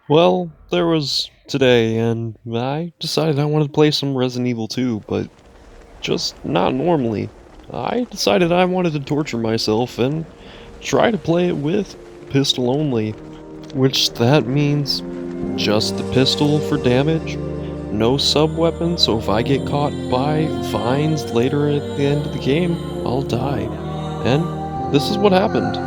Well, there was today, and I decided I wanted to play some Resident Evil 2, but just not normally. I decided I wanted to torture myself and try to play it with pistol only, which that means just the pistol for damage, no sub-weapon, so if I get caught by vines later at the end of the game, I'll die. And this is what happened.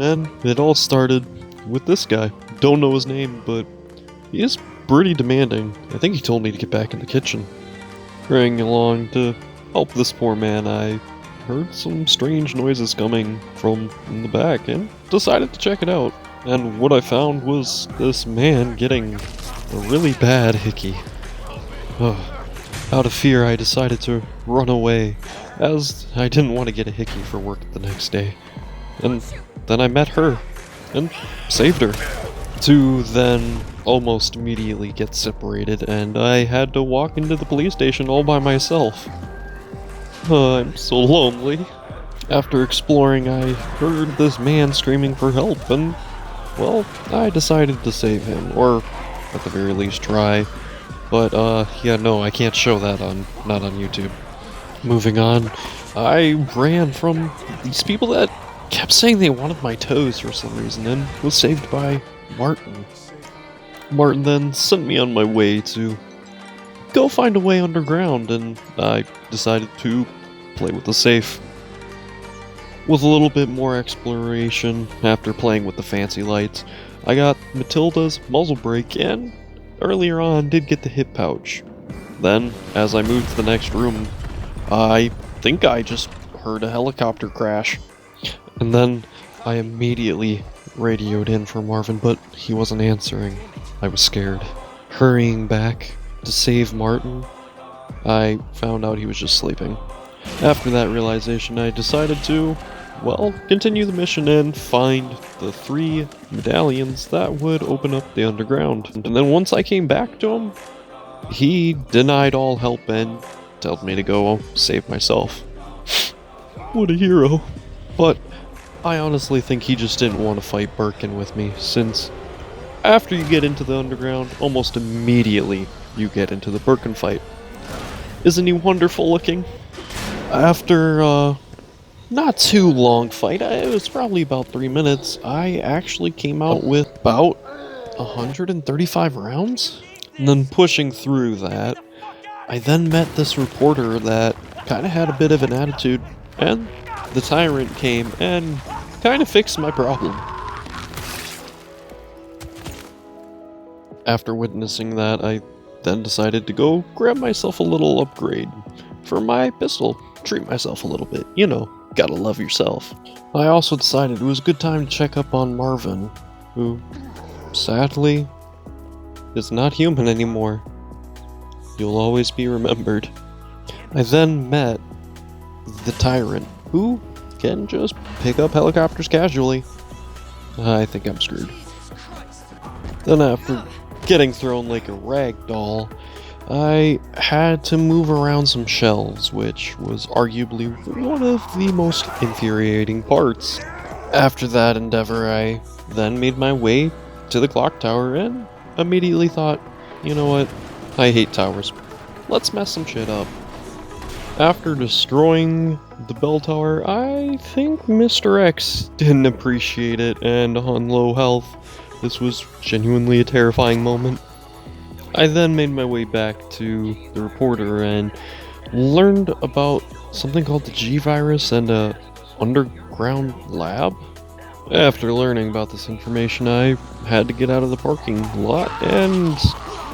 And it all started with this guy. Don't know his name, but he is pretty demanding. I think he told me to get back in the kitchen. Hurrying along to help this poor man, I heard some strange noises coming from in the back and decided to check it out. And what I found was this man getting a really bad hickey. Out of fear, I decided to run away, as I didn't want to get a hickey for work the next day. And then I met her, and saved her. To then almost immediately get separated, and I had to walk into the police station all by myself. I'm so lonely. After exploring, I heard this man screaming for help, and, well, I decided to save him, or at the very least try. But, yeah, no, I can't show that not on YouTube. Moving on, I ran from these people that kept saying they wanted my toes for some reason, and was saved by Martin. Martin then sent me on my way to go find a way underground, and I decided to play with the safe. With a little bit more exploration, after playing with the fancy lights, I got Matilda's muzzle brake, and earlier on did get the hip pouch. Then, as I moved to the next room, I think I just heard a helicopter crash. And then I immediately radioed in for Marvin, but he wasn't answering. I was scared. Hurrying back to save Martin, I found out he was just sleeping. After that realization, I decided to, well, continue the mission and find the 3 medallions that would open up the underground. And then once I came back to him, he denied all help and told me to go save myself. What a hero. But I honestly think he just didn't want to fight Birkin with me, since after you get into the underground, almost immediately you get into the Birkin fight. Isn't he wonderful looking? After not too long fight, it was probably about 3 minutes, I actually came out with about 135 rounds. And then pushing through that, I then met this reporter that kind of had a bit of an attitude, and the tyrant came and kind of fixed my problem. After witnessing that, I then decided to go grab myself a little upgrade for my pistol. Treat myself a little bit, you know, gotta love yourself. I also decided it was a good time to check up on Marvin, who, sadly, is not human anymore. You'll always be remembered. I then met the tyrant, who can just pick up helicopters casually. I think I'm screwed. Then after getting thrown like a rag doll, I had to move around some shelves, which was arguably one of the most infuriating parts. After that endeavor, I then made my way to the clock tower and immediately thought, you know what, I hate towers. Let's mess some shit up. After destroying the bell tower, I think Mr. X didn't appreciate it, and on low health, this was genuinely a terrifying moment. I then made my way back to the reporter and learned about something called the G-Virus and a underground lab. After learning about this information, I had to get out of the parking lot and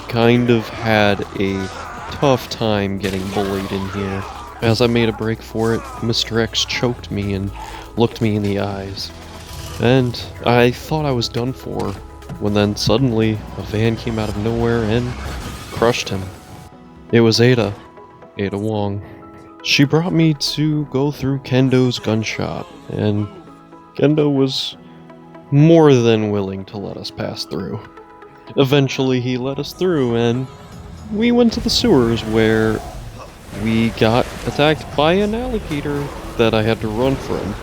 kind of had a tough time getting bullied in here. As I made a break for it, Mr. X choked me and looked me in the eyes. And I thought I was done for, when then suddenly a van came out of nowhere and crushed him. It was Ada Wong. She brought me to go through Kendo's gun shop, and Kendo was more than willing to let us pass through. Eventually he let us through, and we went to the sewers where we got attacked by an alligator that I had to run from.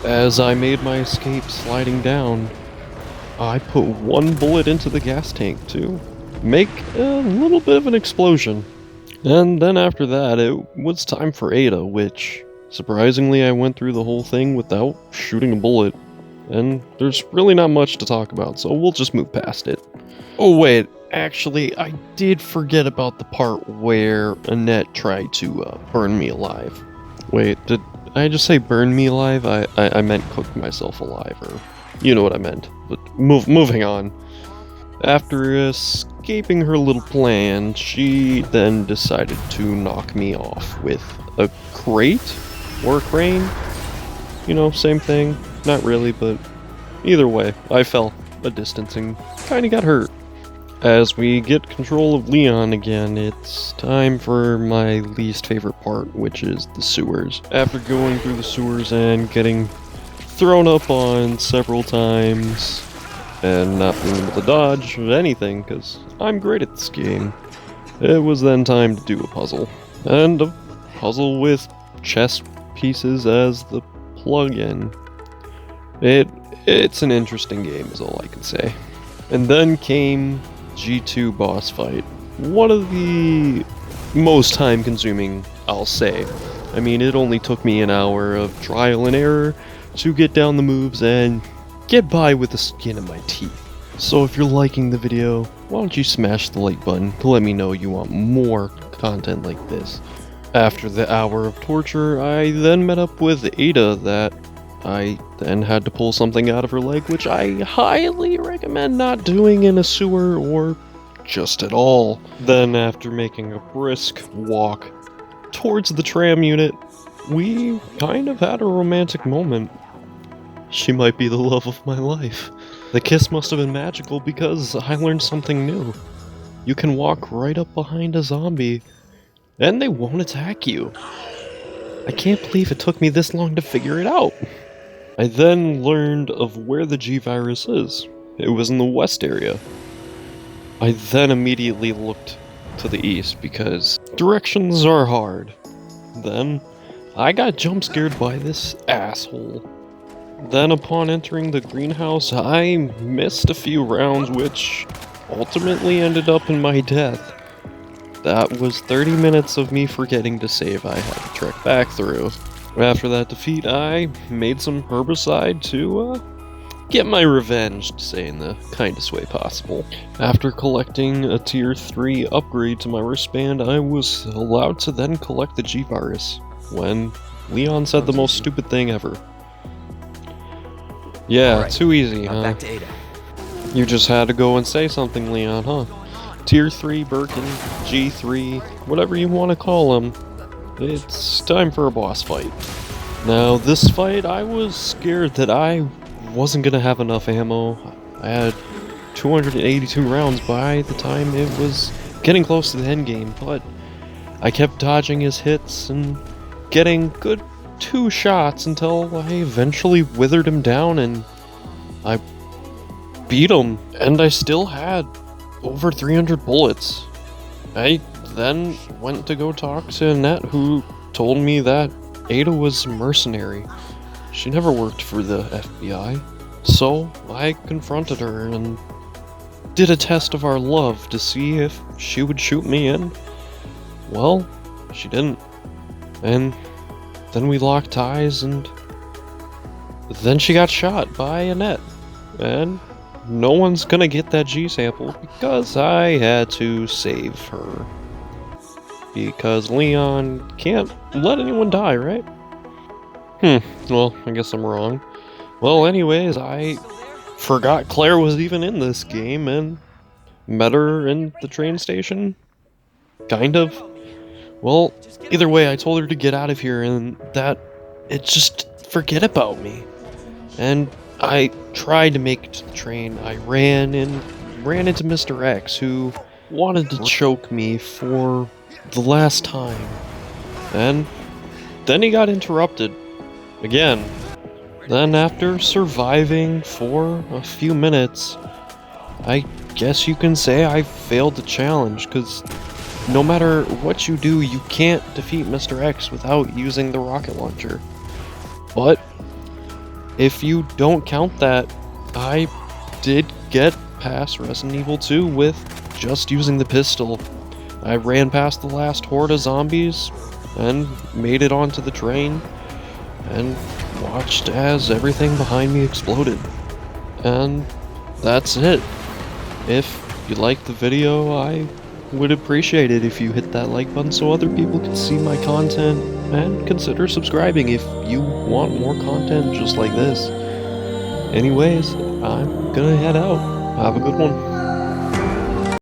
As I made my escape sliding down, I put one bullet into the gas tank to make a little bit of an explosion. And then after that, it was time for Ada, which, surprisingly, I went through the whole thing without shooting a bullet. And there's really not much to talk about, so we'll just move past it. Oh wait, actually, I did forget about the part where Annette tried to burn me alive. Wait, did I just say burn me alive? I meant cook myself alive, or you know what I meant. But moving on. After escaping her little plan, she then decided to knock me off with a crate or a crane. You know, same thing. Not really, but either way, I fell a distance and kinda got hurt. As we get control of Leon again, it's time for my least favorite part, which is the sewers. After going through the sewers and getting thrown up on several times, and not being able to dodge anything, because I'm great at this game, it was then time to do a puzzle. And a puzzle with chess pieces as the plug-in. It's an interesting game is all I can say. And then came G2 boss fight. One of the most time consuming, I'll say. I mean, it only took me an hour of trial and error to get down the moves and get by with the skin of my teeth. So if you're liking the video, why don't you smash the like button to let me know you want more content like this. After the hour of torture, I then met up with Ada that I then had to pull something out of her leg, which I highly recommend not doing in a sewer or just at all. Then after making a brisk walk towards the tram unit, we kind of had a romantic moment. She might be the love of my life. The kiss must have been magical because I learned something new. You can walk right up behind a zombie and they won't attack you. I can't believe it took me this long to figure it out. I then learned of where the G-Virus is. It was in the west area. I then immediately looked to the east because directions are hard. Then, I got jump scared by this asshole. Then upon entering the greenhouse, I missed a few rounds which ultimately ended up in my death. That was 30 minutes of me forgetting to save I had to trek back through. After that defeat, I made some herbicide to get my revenge, to say in the kindest way possible. After collecting a tier 3 upgrade to my wristband, I was allowed to then collect the G-Virus, when Leon said the most stupid thing ever. Yeah, right. Too easy, huh? Back to Ada. You just had to go and say something, Leon, huh? Tier 3 Birkin, G3, whatever you want to call him. It's time for a boss fight. Now, this fight, I was scared that I wasn't gonna have enough ammo. I had 282 rounds by the time it was getting close to the end game, but I kept dodging his hits and getting good 2 shots until I eventually withered him down and I beat him. And I still had over 300 bullets. I then went to go talk to Annette, who told me that Ada was a mercenary. She never worked for the FBI. So I confronted her and did a test of our love to see if she would shoot me in. Well, she didn't. And then we locked eyes and then she got shot by Annette. And no one's gonna get that G sample because I had to save her. Because Leon can't let anyone die, right? Well, I guess I'm wrong. Well, anyways, I forgot Claire was even in this game and met her in the train station. Kind of. Well, either way, I told her to get out of here and that it just forget about me. And I tried to make it to the train. I ran into Mr. X, who wanted to choke me for the last time. And then he got interrupted. Again. Then after surviving for a few minutes, I guess you can say I failed the challenge, because no matter what you do, you can't defeat Mr. X without using the rocket launcher. But if you don't count that, I did get past Resident Evil 2 with just using the pistol. I ran past the last horde of zombies and made it onto the train and watched as everything behind me exploded. And that's it. If you liked the video, I would appreciate it if you hit that like button so other people can see my content, and consider subscribing if you want more content just like this. Anyways, I'm gonna head out. Have a good one.